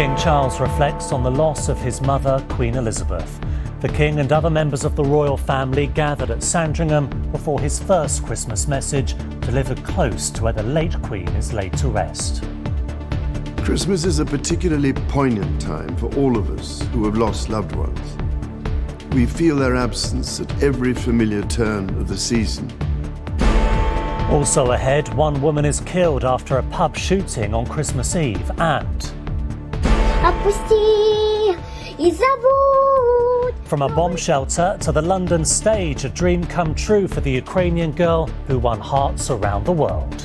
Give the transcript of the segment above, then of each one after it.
King Charles reflects on the loss of his mother, Queen Elizabeth. The King and other members of the royal family gathered at Sandringham before his first Christmas message, delivered close to where the late Queen is laid to rest. Christmas is a particularly poignant time for all of us who have lost loved ones. We feel their absence at every familiar turn of the season. Also ahead, one woman is killed after a pub shooting on Christmas Eve, and from a bomb shelter to the London stage, a dream come true for the Ukrainian girl who won hearts around the world.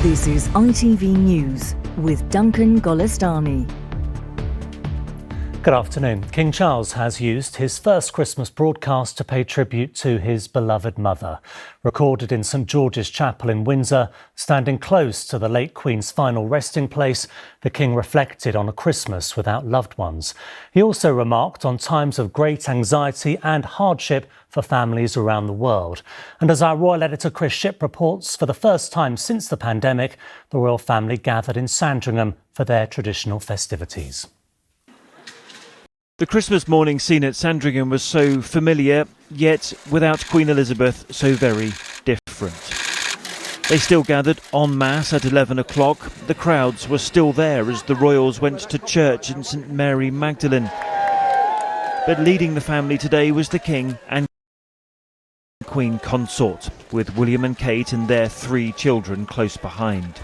This is ITV News with Duncan Golestani. Good afternoon. King Charles has used his first Christmas broadcast to pay tribute to his beloved mother. Recorded in St George's Chapel in Windsor, standing close to the late Queen's final resting place, the King reflected on a Christmas without loved ones. He also remarked on times of great anxiety and hardship for families around the world. And as our royal editor Chris Shipp reports, for the first time since the pandemic, the royal family gathered in Sandringham for their traditional festivities. The Christmas morning scene at Sandringham was so familiar, yet without Queen Elizabeth, so very different. They still gathered en masse at 11 o'clock. The crowds were still there as the royals went to church in St Mary Magdalene. But leading the family today was the King and Queen Consort, with William and Kate and their 3 children close behind.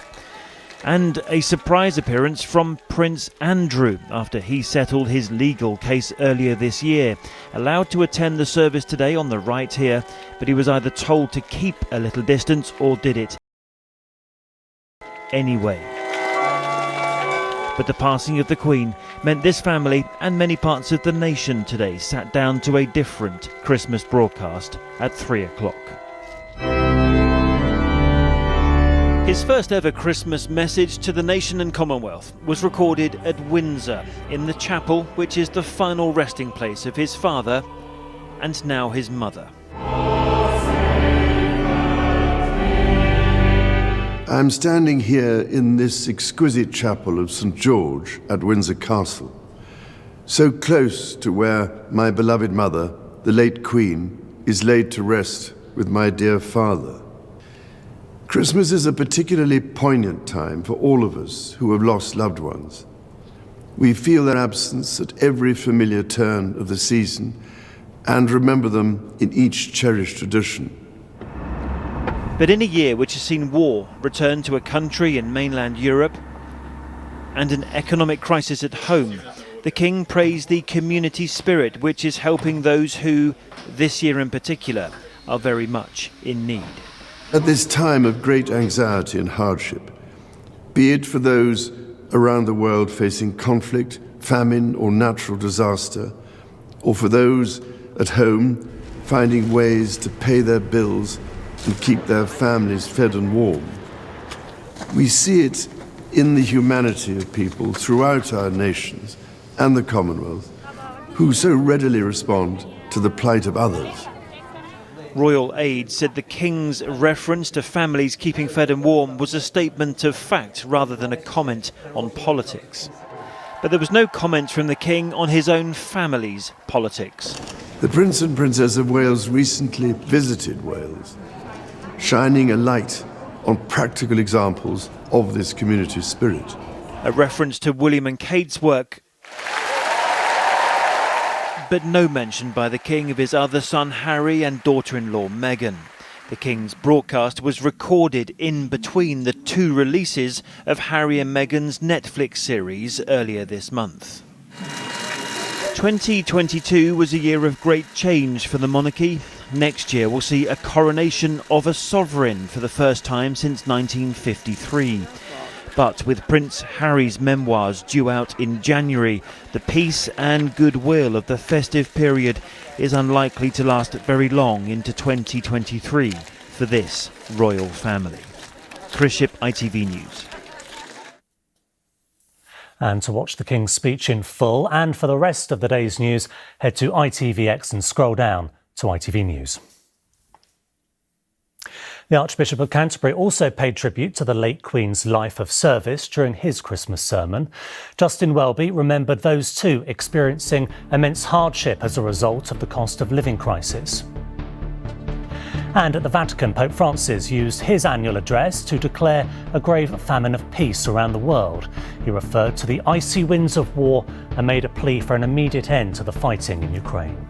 And a surprise appearance from Prince Andrew after he settled his legal case earlier this year. Allowed to attend the service today on the right here, but he was either told to keep a little distance or did it anyway. But the passing of the Queen meant this family and many parts of the nation today sat down to a different Christmas broadcast at 3 o'clock. His first ever Christmas message to the nation and Commonwealth was recorded at Windsor, in the chapel which is the final resting place of his father and now his mother. I'm standing here in this exquisite chapel of St George at Windsor Castle, so close to where my beloved mother, the late Queen, is laid to rest with my dear father. Christmas is a particularly poignant time for all of us who have lost loved ones. We feel their absence at every familiar turn of the season and remember them in each cherished tradition. But in a year which has seen war return to a country in mainland Europe and an economic crisis at home, the King praised the community spirit which is helping those who, this year in particular, are very much in need. At this time of great anxiety and hardship, be it for those around the world facing conflict, famine or natural disaster, or for those at home finding ways to pay their bills and keep their families fed and warm, we see it in the humanity of people throughout our nations and the Commonwealth who so readily respond to the plight of others. Royal Aid said the King's reference to families keeping fed and warm was a statement of fact rather than a comment on politics. But there was no comment from the King on his own family's politics. The Prince and Princess of Wales recently visited Wales, shining a light on practical examples of this community spirit. A reference to William and Kate's work, but no mention by the King of his other son Harry and daughter-in-law Meghan. The King's broadcast was recorded in between the 2 releases of Harry and Meghan's Netflix series earlier this month. 2022 was a year of great change for the monarchy. Next year will see a coronation of a sovereign for the first time since 1953. But with Prince Harry's memoirs due out in January, the peace and goodwill of the festive period is unlikely to last very long into 2023 for this royal family. Chris Shipp, ITV News. And to watch the King's speech in full and for the rest of the day's news, head to ITVX and scroll down to ITV News. The Archbishop of Canterbury also paid tribute to the late Queen's life of service during his Christmas sermon. Justin Welby remembered those too experiencing immense hardship as a result of the cost of living crisis. And at the Vatican, Pope Francis used his annual address to declare a grave famine of peace around the world. He referred to the icy winds of war and made a plea for an immediate end to the fighting in Ukraine.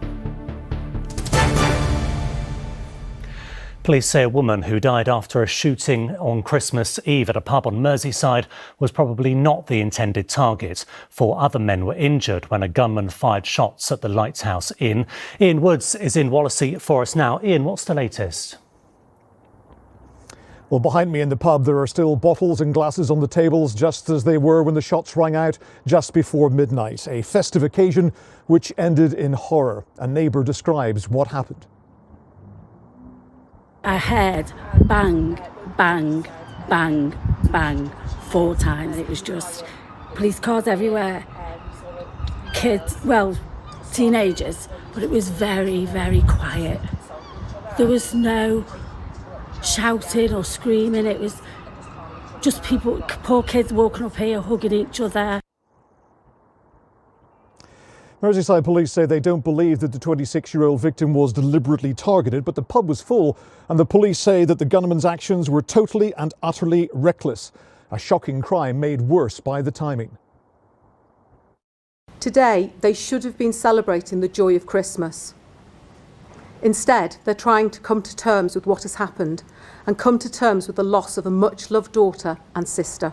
Police say a woman who died after a shooting on Christmas Eve at a pub on Merseyside was probably not the intended target. 4 other men were injured when a gunman fired shots at the Lighthouse Inn. Ian Woods is in Wallasey for us now. Ian, what's the latest? Well, behind me in the pub, there are still bottles and glasses on the tables, just as they were when the shots rang out just before midnight. A festive occasion which ended in horror. A neighbour describes what happened. I heard bang, bang, bang, bang 4 times. It was just police cars everywhere, kids, well, teenagers, but it was very, very quiet. There was no shouting or screaming. It was just people, poor kids walking up here, hugging each other. Merseyside police say they don't believe that the 26-year-old victim was deliberately targeted, but the pub was full, and the police say that the gunman's actions were totally and utterly reckless. A shocking crime made worse by the timing. Today, they should have been celebrating the joy of Christmas. Instead, they're trying to come to terms with what has happened and come to terms with the loss of a much-loved daughter and sister.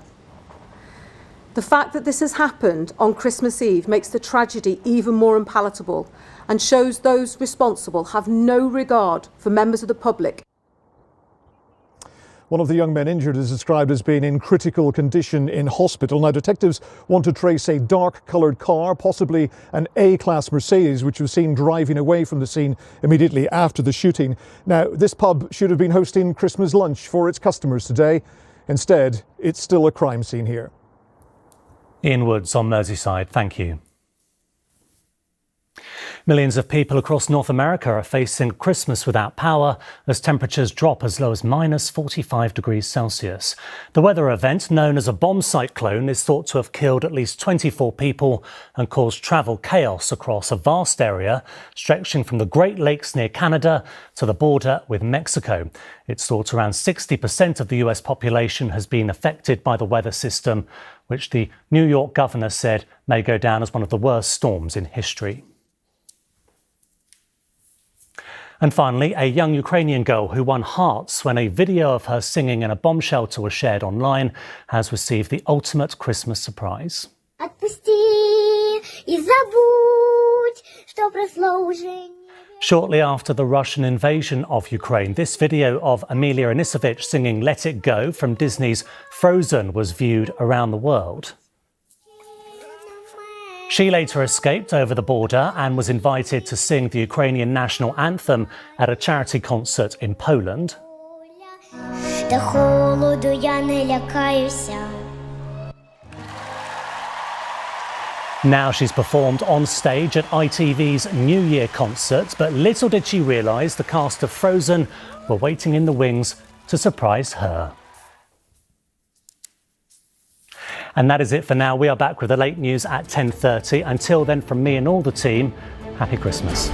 The fact that this has happened on Christmas Eve makes the tragedy even more unpalatable and shows those responsible have no regard for members of the public. One of the young men injured is described as being in critical condition in hospital. Now, detectives want to trace a dark-coloured car, possibly an A-class Mercedes, which was seen driving away from the scene immediately after the shooting. Now, this pub should have been hosting Christmas lunch for its customers today. Instead, it's still a crime scene here. Ian Woods on Merseyside, thank you. Millions of people across North America are facing Christmas without power as temperatures drop as low as minus 45 degrees Celsius. The weather event, known as a bomb cyclone, is thought to have killed at least 24 people and caused travel chaos across a vast area stretching from the Great Lakes near Canada to the border with Mexico. It's thought around 60% of the US population has been affected by the weather system, which the New York governor said may go down as one of the worst storms in history. And finally, a young Ukrainian girl who won hearts when a video of her singing in a bomb shelter was shared online has received the ultimate Christmas surprise. Shortly after the Russian invasion of Ukraine, this video of Amelia Anisovich singing Let It Go from Disney's Frozen was viewed around the world. She later escaped over the border and was invited to sing the Ukrainian national anthem at a charity concert in Poland. Now she's performed on stage at ITV's New Year concert, but little did she realise the cast of Frozen were waiting in the wings to surprise her. And that is it for now. We are back with the late news at 10:30. Until then, from me and all the team, happy Christmas.